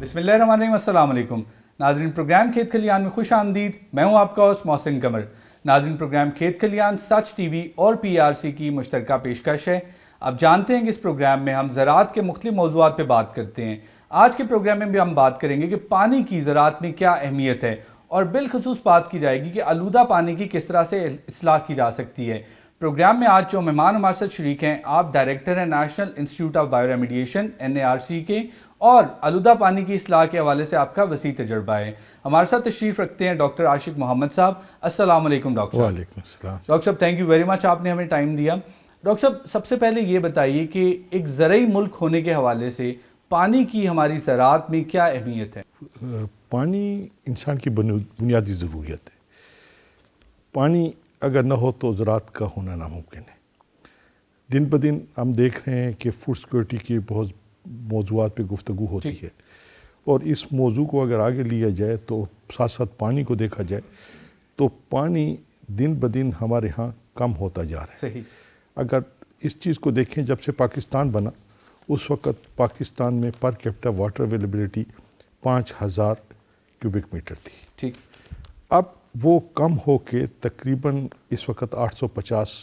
بسم اللہ الرحمن الرحیم، السلام علیکم ناظرین، پروگرام کھیت کھلیان میں خوش آمدید۔ میں ہوں آپ کا ہوسٹ محسن قمر۔ ناظرین، پروگرام کھیت کھلیان سچ ٹی وی اور PRC کی مشترکہ پیشکش ہے۔ اب جانتے ہیں کہ اس پروگرام میں ہم زراعت کے مختلف موضوعات پہ بات کرتے ہیں۔ آج کے پروگرام میں بھی ہم بات کریں گے کہ پانی کی زراعت میں کیا اہمیت ہے، اور بالخصوص بات کی جائے گی کہ آلودہ پانی کی کس طرح سے اصلاح کی جا سکتی ہے۔ پروگرام میں آج جو مہمان ہمارے ساتھ شریک ہیں، آپ ڈائریکٹر ہیں national institute of bioremediation NARC کے، اور آلودہ پانی کی اصلاح کے حوالے سے آپ کا وسیع تجربہ ہے۔ ہمارے ساتھ تشریف رکھتے ہیں ڈاکٹر عاشق محمد صاحب۔ السلام علیکم ڈاکٹر صاحب۔ وعلیکم السلام۔ ڈاکٹر صاحب تھینک یو ویری مچ، آپ نے ہمیں ٹائم دیا۔ ڈاکٹر صاحب سب سے پہلے یہ بتائیے کہ ایک زرعی ملک ہونے کے حوالے سے پانی کی ہماری زراعت میں کیا اہمیت ہے؟ پانی انسان کی بنیادی ضروریت ہے۔ پانی اگر نہ ہو تو زراعت کا ہونا ناممکن ہے۔ دن بدن ہم دیکھ رہے ہیں کہ فوڈ سیکورٹی کی بہت موضوعات پہ گفتگو ہوتی ہے، اور اس موضوع کو اگر آگے لیا جائے تو ساتھ ساتھ پانی کو دیکھا جائے تو پانی دن بدن ہمارے ہاں کم ہوتا جا رہا ہے۔ صحیح۔ اگر اس چیز کو دیکھیں، جب سے پاکستان بنا اس وقت پاکستان میں per capita water availability 5000 cubic metre تھی۔ ٹھیک۔ اب وہ کم ہو کے تقریباً اس وقت 850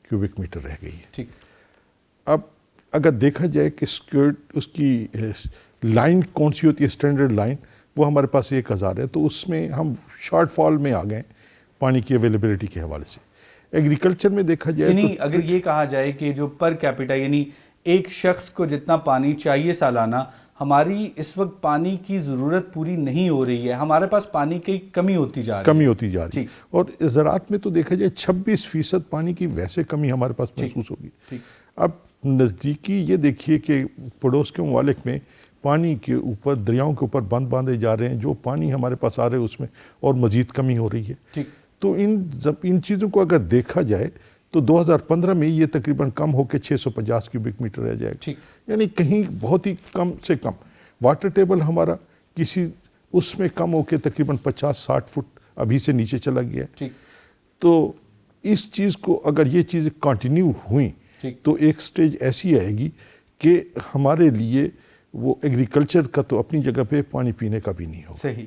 کیوبک میٹر رہ گئی ہے۔ ٹھیک۔ اب اگر دیکھا جائے کہ اس کی لائن کون سی ہوتی ہے، اسٹینڈرڈ لائن، وہ ہمارے پاس 1000 ہے، تو اس میں ہم شارٹ فال میں آ گئے پانی کی اویلیبلٹی کے حوالے سے۔ ایگریکلچر میں دیکھا جائے یعنی اگر یہ کہا جائے کہ جو پر کیپیٹا یعنی ایک شخص کو جتنا پانی چاہیے سالانہ، ہماری اس وقت پانی کی ضرورت پوری نہیں ہو رہی ہے، ہمارے پاس پانی کی کمی ہوتی جا رہی ہے۔ اور زراعت میں تو دیکھا جائے 26% پانی کی ویسے کمی ہمارے پاس محسوس ہوگی۔ اب نزدیکی یہ دیکھیے کہ پڑوس کے ممالک میں پانی کے اوپر، دریاؤں کے اوپر بند باندھے جا رہے ہیں، جو پانی ہمارے پاس آ رہے ہیں اس میں اور مزید کمی ہو رہی ہے۔ تو ان چیزوں کو اگر دیکھا جائے تو 2015 میں یہ تقریباً کم ہو کے 650 کیوبک میٹر رہ جائے گا، یعنی کہیں بہت ہی کم سے کم۔ واٹر ٹیبل ہمارا کسی اس میں کم ہو کے تقریباً 50-60 فٹ ابھی سے نیچے چلا گیا ہے۔ تو اس چیز کو اگر یہ چیزیں کنٹینیو ہوئیں تو ایک سٹیج ایسی آئے گی کہ ہمارے لیے وہ ایگریکلچر کا تو اپنی جگہ پہ پانی پینے کا بھی نہیں ہوگا۔ صحیح۔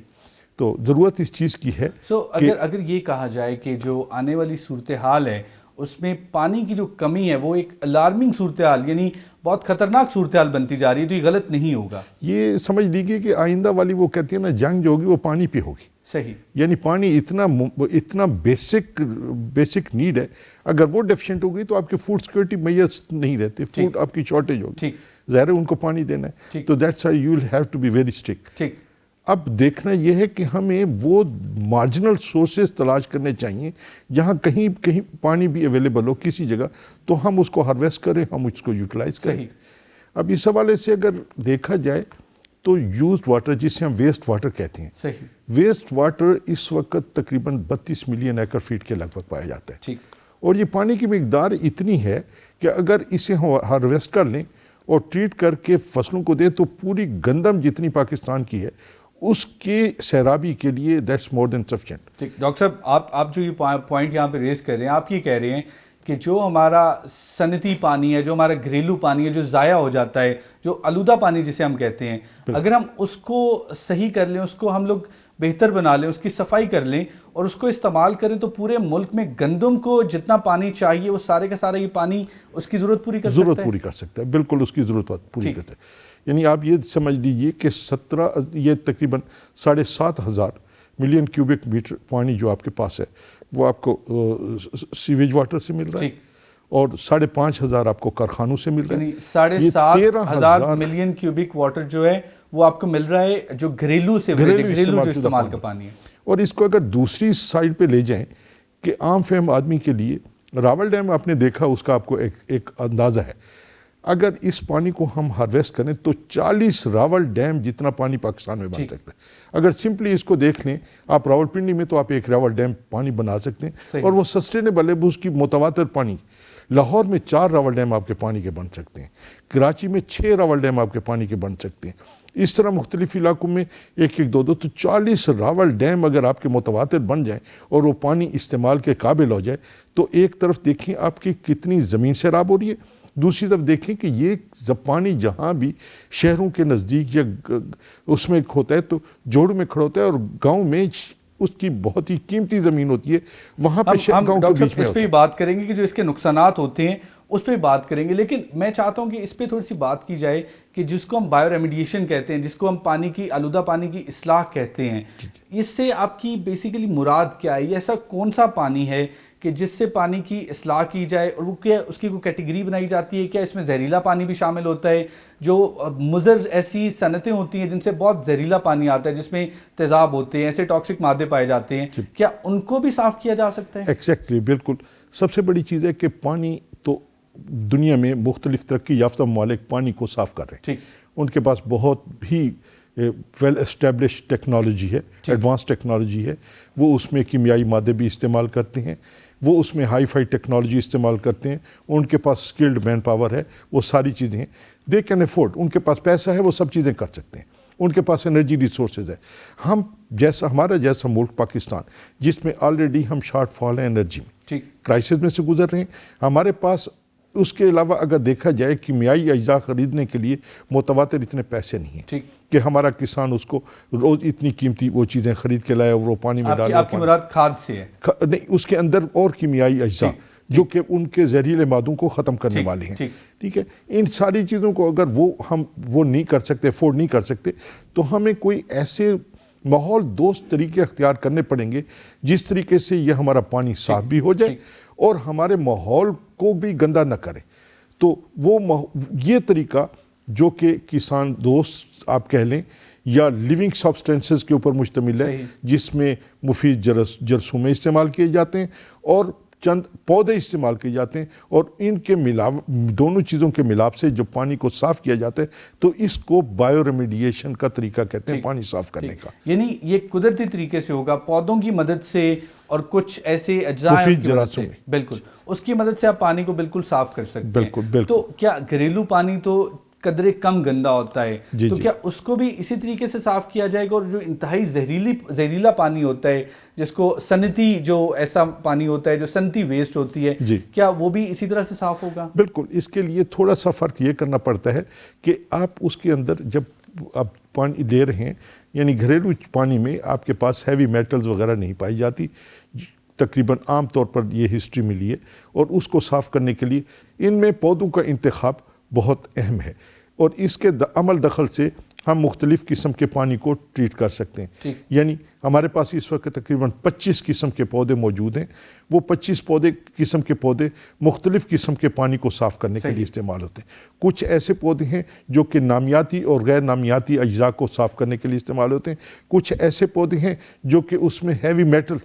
تو ضرورت اس چیز کی ہے۔ اگر یہ کہا جائے کہ جو آنے والی صورتحال ہے اس میں پانی کی جو کمی ہے وہ ایک الارمنگ صورتحال، یعنی بہت خطرناک صورتحال بنتی جا رہی ہے، تو یہ غلط نہیں ہوگا؟ یہ سمجھ لیجیے کہ آئندہ والی وہ کہتی ہے نا، جنگ جو ہوگی وہ پانی پہ ہوگی۔ صحیح۔ یعنی پانی اتنا بیسک نیڈ ہے، اگر وہ ڈیفیشنٹ ہوگی تو آپ کی فوڈ سیکورٹی میسر نہیں رہتے، فوڈ آپ کی شارٹیج ہوگی، ظاہر ہے ان کو پانی دینا ہے، تو that's why you will have to be very strict. اب دیکھنا یہ ہے کہ ہمیں وہ مارجنل سورسز تلاش کرنے چاہیے جہاں کہیں پانی بھی اویلیبل ہو کسی جگہ، تو ہم اس کو ہارویسٹ کریں، ہم اس کو یوٹیلائز کریں۔ اب اس حوالے سے اگر دیکھا جائے تو یوزڈ واٹر، جسے ہم ویسٹ واٹر کہتے ہیں، ویسٹ واٹر اس وقت تقریباً 32 ملین ایکڑ فیٹ کے لگ بھگ پایا جاتا ہے، اور یہ پانی کی مقدار اتنی ہے کہ اگر اسے ہارویسٹ کر لیں اور ٹریٹ کر کے فصلوں کو دیں تو پوری گندم جتنی پاکستان کی ہے اس کے سیرابی کے لیے that's more than sufficient. Doctor صاحب آپ جو یہ پوائنٹ یہاں پہ ریز کر رہے ہیں، آپ یہ کہہ رہے ہیں کہ جو ہمارا صنعتی پانی ہے، جو ہمارا گھریلو پانی ہے، جو ضائع ہو جاتا ہے، جو آلودہ پانی جسے ہم کہتے ہیں، اگر ہم اس کو صحیح کر لیں، اس کو ہم لوگ بہتر بنا لیں، اس کی صفائی کر لیں اور اس کو استعمال کریں، تو پورے ملک میں گندم کو جتنا پانی چاہیے وہ سارے کا سارا یہ پانی اس کی ضرورت پوری کر سکتا ہے۔ بالکل اس کی ضرورت پوری کرتا ہے۔ یعنی آپ یہ سمجھ لیجئے کہ یہ تقریباً 7,500 ملین کیوبک میٹر پانی جو آپ کے پاس ہے وہ آپ کو سیویج واٹر سے مل رہا ہے، اور 5,500 آپ کو کارخانوں سے مل رہا ہے۔ 7,500 ملین کیوبک واٹر جو ہے وہ آپ کو مل رہا ہے جو گھریلو استعمال کا پانی ہے۔ اور اس کو اگر دوسری سائڈ پہ لے جائیں کہ عام فہم آدمی کے لیے، راول ڈیم آپ نے دیکھا، اس کا آپ کو ایک اندازہ ہے، اگر اس پانی کو ہم ہارویسٹ کریں تو 40 راول ڈیم جتنا پانی پاکستان میں بن سکتا ہے۔ اگر سمپلی اس کو دیکھ لیں، آپ راول پنڈی میں تو آپ ایک راول ڈیم پانی بنا سکتے ہیں، اور وہ سسٹینیبل ہے، اس کی متواتر پانی۔ لاہور میں 4 راول ڈیم آپ کے پانی کے بن سکتے ہیں، کراچی میں 6 راول ڈیم آپ کے پانی کے بن سکتے ہیں، اس طرح مختلف علاقوں میں 1-1 2 تو 40 راول ڈیم اگر آپ کے متواتر بن جائیں اور وہ پانی استعمال کے قابل ہو جائے، تو ایک طرف دیکھیں آپ کی کتنی زمین سیراب ہو رہی ہے، دوسری طرف دیکھیں کہ یہ پانی جہاں بھی شہروں کے نزدیک یا اس میں ہوتا ہے تو جوڑ میں کھڑا ہوتا ہے، اور گاؤں میں اس کی بہت ہی قیمتی زمین ہوتی ہے، وہاں پہ گاؤں کے بیچ میں اس پہ بات کریں گے کہ جو اس کے نقصانات ہوتے ہیں اس پہ بات کریں گے، لیکن میں چاہتا ہوں کہ اس پہ تھوڑی سی بات کی جائے کہ جس کو ہم بایو ریمیڈیشن کہتے ہیں، جس کو ہم پانی کی آلودہ پانی کی اصلاح کہتے ہیں، اس سے آپ کی بیسیکلی مراد کیا ہے؟ یہ ایسا کون سا پانی ہے کہ جس سے پانی کی اصلاح کی جائے، اور وہ کیا اس کی کوئی کیٹیگری بنائی جاتی ہے؟ کیا اس میں زہریلا پانی بھی شامل ہوتا ہے؟ جو مضر ایسی صنعتیں ہوتی ہیں جن سے بہت زہریلا پانی آتا ہے، جس میں تیزاب ہوتے ہیں، ایسے ٹاکسک مادے پائے جاتے ہیں، کیا ان کو بھی صاف کیا جا سکتا ہے؟ ایگزیکٹلی، بالکل. سب سے بڑی چیز ہے کہ پانی تو دنیا میں مختلف ترقی یافتہ ممالک پانی کو صاف کر رہے ہیں، ان کے پاس بہت بھی ویل اسٹیبلش ٹیکنالوجی ہے، ایڈوانس ٹیکنالوجی ہے، وہ اس میں کیمیائی مادے بھی استعمال کرتے ہیں، وہ اس میں ہائی فائی ٹیکنالوجی استعمال کرتے ہیں، ان کے پاس اسکلڈ مین پاور ہے، وہ ساری چیزیں ہیں، دے کین افورڈ، ان کے پاس پیسہ ہے، وہ سب چیزیں کر سکتے ہیں، ان کے پاس انرجی ریسورسز ہے. ہمارا جیسا ملک پاکستان جس میں آلریڈی ہم شارٹ فال ہیں انرجی میں، کرائسس میں سے گزر رہے ہیں، ہمارے پاس اس کے علاوہ اگر دیکھا جائے کیمیائی اجزاء خریدنے کے لیے متواتر اتنے پیسے نہیں ہیں کہ ہمارا کسان اس کو روز اتنی قیمتی وہ چیزیں خرید کے لائے اور وہ پانی میں ڈالے. آپ کی مراد کھاد سے ہے؟ نہیں، اس کے اندر اور کیمیائی اجزاء جو کہ ان کے زہریلے مادوں کو ختم کرنے والے ہیں. ٹھیک ہے، ان ساری چیزوں کو اگر وہ نہیں کر سکتے، افورڈ نہیں کر سکتے، تو ہمیں کوئی ایسے ماحول دوست طریقے اختیار کرنے پڑیں گے جس طریقے سے یہ ہمارا پانی صاف بھی ہو جائے اور ہمارے ماحول کو بھی گندا نہ کرے. تو یہ طریقہ جو کہ کسان دوست آپ کہہ لیں یا لیونگ سبسٹینسز کے اوپر مشتمل ہے، جس میں مفید جرثومے استعمال کیے جاتے ہیں اور چند پودے استعمال کیے جاتے ہیں، اور ان کے دونوں چیزوں کے ملاپ سے جو پانی کو صاف کیا جاتا ہے، تو اس کو بایو ریمیڈیشن کا طریقہ کہتے ہیں پانی صاف کرنے کا. یعنی یہ قدرتی طریقے سے ہوگا، پودوں کی مدد سے اور کچھ ایسے اجزاء مفید جراثیم، بالکل اس کی مدد سے آپ پانی کو بالکل صاف کر سکتے ہیں. بالکل. تو کیا گھریلو پانی تو قدرے کم گندا ہوتا ہے، تو کیا اس کو بھی اسی طریقے سے صاف کیا جائے گا؟ اور جو انتہائی زہریلا پانی ہوتا ہے، جس کو صنعتی جو ایسا پانی ہوتا ہے جو صنعتی ویسٹ ہوتی ہے، کیا وہ بھی اسی طرح سے صاف ہوگا؟ بالکل. اس کے لیے تھوڑا سا فرق یہ کرنا پڑتا ہے کہ آپ اس کے اندر جب آپ پانی لے رہے ہیں، یعنی گھریلو پانی میں آپ کے پاس ہیوی میٹلز وغیرہ نہیں پائی جاتی، تقریباً عام طور پر یہ ہسٹری ملی ہے، اور اس کو صاف کرنے کے لیے ان میں پودوں کا انتخاب بہت اہم ہے، اور اس کے عمل دخل سے ہم مختلف قسم کے پانی کو ٹریٹ کر سکتے ہیں. یعنی ہمارے پاس اس وقت تقریباً 25 قسم کے پودے موجود ہیں، وہ 25 قسم کے پودے مختلف قسم کے پانی کو صاف کرنے کے لیے استعمال ہوتے ہیں. کچھ ایسے پودے ہیں جو کہ نامیاتی اور غیر نامیاتی اجزاء کو صاف کرنے کے لیے استعمال ہوتے ہیں. کچھ ایسے پودے ہیں جو کہ اس میں ہیوی میٹل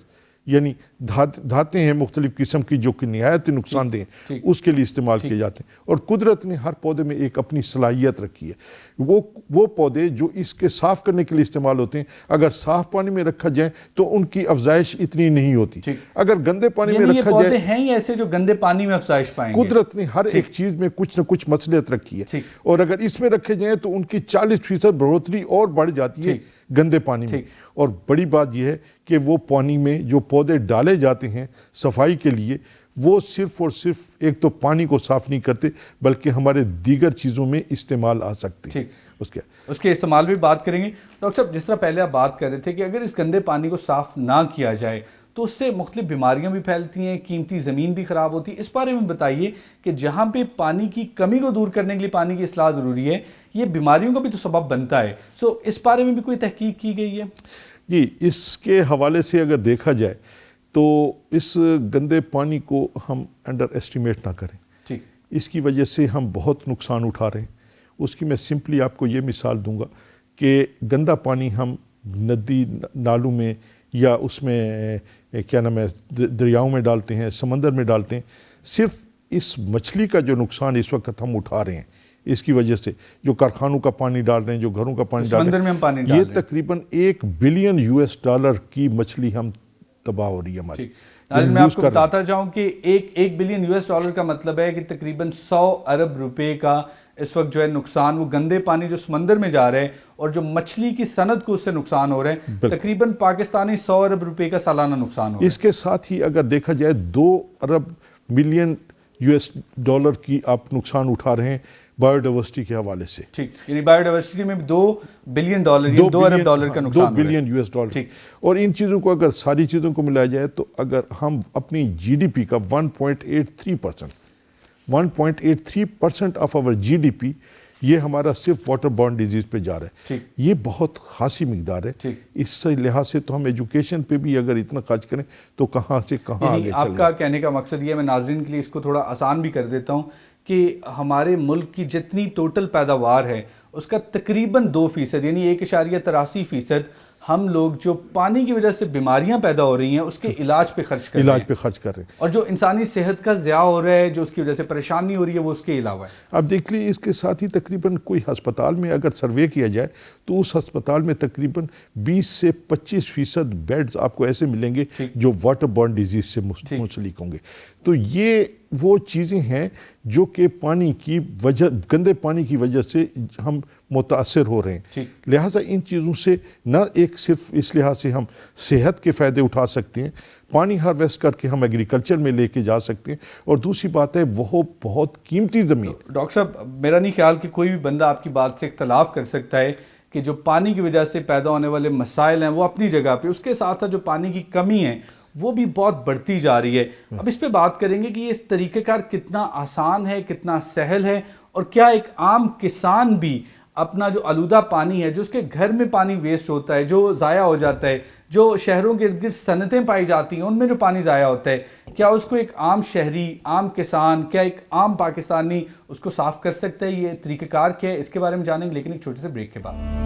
یعنی دھاتیں ہیں مختلف قسم کی جو کہ نہایت نقصان دہ ہیں، اس کے لیے استعمال کیے جاتے ہیں. اور قدرت نے ہر پودے میں ایک اپنی صلاحیت رکھی ہے. وہ پودے جو اس کے صاف کرنے کے لیے استعمال ہوتے ہیں، اگر صاف پانی میں رکھا جائے تو ان کی افزائش اتنی نہیں ہوتی. اگر گندے پانی میں رکھا جائے، پودے ہیں ہی ایسے جو گندے پانی میں افزائش پائیں گے. قدرت نے ہر ایک چیز میں کچھ نہ کچھ مصلحت رکھی ہے، اور اگر اس میں رکھے جائیں تو ان کی 40% بڑھوتری اور بڑھ جاتی ہے گندے پانی میں. اور بڑی بات یہ ہے کہ وہ پانی میں جو پودے ڈالے جاتے ہیں صفائی کے لیے، وہ صرف اور صرف ایک تو پانی کو صاف نہیں کرتے بلکہ ہمارے دیگر چیزوں میں استعمال آ سکتے ہیں. اس کے استعمال بھی بات کریں گے. ڈاکٹر صاحب، جس طرح پہلے آپ بات کر رہے تھے کہ اگر اس گندے پانی کو صاف نہ کیا جائے تو اس سے مختلف بیماریاں بھی پھیلتی ہیں، قیمتی زمین بھی خراب ہوتی ہے. اس بارے میں بتائیے کہ جہاں پہ پانی کی کمی کو دور کرنے کے لیے پانی کی اصلاح ضروری ہے، یہ بیماریوں کا بھی تو سبب بنتا ہے. اس بارے میں بھی کوئی تحقیق کی گئی ہے؟ جی، اس کے حوالے سے اگر دیکھا جائے تو اس گندے پانی کو ہم انڈر ایسٹیمیٹ نہ کریں. اس کی وجہ سے ہم بہت نقصان اٹھا رہے ہیں. اس کی میں سمپلی آپ کو یہ مثال دوں گا کہ گندا پانی ہم ندی نالوں میں یا اس میں کیا نام ہے دریاؤں میں ڈالتے ہیں، سمندر میں ڈالتے ہیں. صرف اس مچھلی کا جو نقصان اس وقت ہم اٹھا رہے ہیں اس کی وجہ سے، جو کارخانوں کا پانی ڈال رہے ہیں، جو گھروں کا پانی ڈال رہے ہیں، یہ تقریباً $1 بلین کی مچھلی ہم تباہ ہو رہی ہے ہماری. میں آپ کو بتاتا جاؤں کہ $1 بلین کا مطلب ہے کہ تقریباً 100 ارب روپے کا اس وقت جو ہے نقصان وہ گندے پانی جو سمندر میں جا رہے ہیں اور جو مچھلی کی صنعت کو اس سے نقصان ہو رہے ہیں، تقریباً پاکستانی 100 ارب روپے کا سالانہ نقصان ہو رہا ہے. اس کے ساتھ ہی اگر دیکھا جائے $2 ارب ملین $US کی آپ نقصان اٹھا رہے ہیں بایو ڈائیورسٹی کے حوالے سے. ٹھیک، یعنی بایو ڈائیورسٹی میں $2 بلین $2 ارب کا نقصان $2 بلین US. اور ان چیزوں کو اگر ساری چیزوں کو ملایا جائے تو اگر ہم اپنی GDP کا 1.83% آف آور GDP یہ ہمارا صرف واٹر بورن ڈیزیز پہ جا رہا ہے. یہ بہت خاصی مقدار ہے. اس لحاظ سے تو ہم ایجوکیشن پہ بھی اگر اتنا خرچ کریں تو کہاں سے کہاں آگے چلیں. آپ کا کہنے کا مقصد یہ، میں ناظرین کے لیے اس کو تھوڑا آسان بھی کر دیتا ہوں، کہ ہمارے ملک کی جتنی ٹوٹل پیداوار ہے اس کا تقریباً 2% یعنی 1.83% ہم لوگ جو پانی کی وجہ سے بیماریاں پیدا ہو رہی ہیں اس کے علاج پہ خرچ کر رہے ہیں. اور جو انسانی صحت کا ضیاع ہو رہا ہے، جو اس کی وجہ سے پریشانی ہو رہی ہے، وہ اس کے علاوہ ہے. اب دیکھ لیے اس کے ساتھ ہی تقریباً کوئی ہسپتال میں اگر سروے کیا جائے تو اس ہسپتال میں تقریباً 20 سے 25% بیڈز آپ کو ایسے ملیں گے جو واٹر بورن ڈیزیز سے منسلک ہوں گے. تو یہ وہ چیزیں ہیں جو کہ گندے پانی کی وجہ سے ہم متاثر ہو رہے ہیں. لہٰذا ان چیزوں سے نہ ایک صرف اس لحاظ سے ہم صحت کے فائدے اٹھا سکتے ہیں، پانی ہارویسٹ کر کے ہم ایگریکلچر میں لے کے جا سکتے ہیں، اور دوسری بات ہے وہ بہت قیمتی زمین. ڈاکٹر صاحب، میرا نہیں خیال کہ کوئی بھی بندہ آپ کی بات سے اختلاف کر سکتا ہے کہ جو پانی کی وجہ سے پیدا ہونے والے مسائل ہیں وہ اپنی جگہ پہ، اس کے ساتھ ساتھ جو پانی کی کمی ہے وہ بھی بہت بڑھتی جا رہی ہے. اب اس پہ بات کریں گے کہ یہ طریقہ کار کتنا آسان ہے، کتنا سہل ہے، اور کیا ایک عام کسان بھی اپنا جو آلودہ پانی ہے، جو اس کے گھر میں پانی ویسٹ ہوتا ہے، جو ضائع ہو جاتا ہے، جو شہروں کے ارد گرد صنعتیں پائی جاتی ہیں ان میں جو پانی ضائع ہوتا ہے، کیا اس کو ایک عام شہری، عام کسان، کیا ایک عام پاکستانی اس کو صاف کر سکتا ہے؟ یہ طریقہ کار کیا ہے، اس کے بارے میں جانیں گے لیکن ایک چھوٹے سے بریک کے بعد.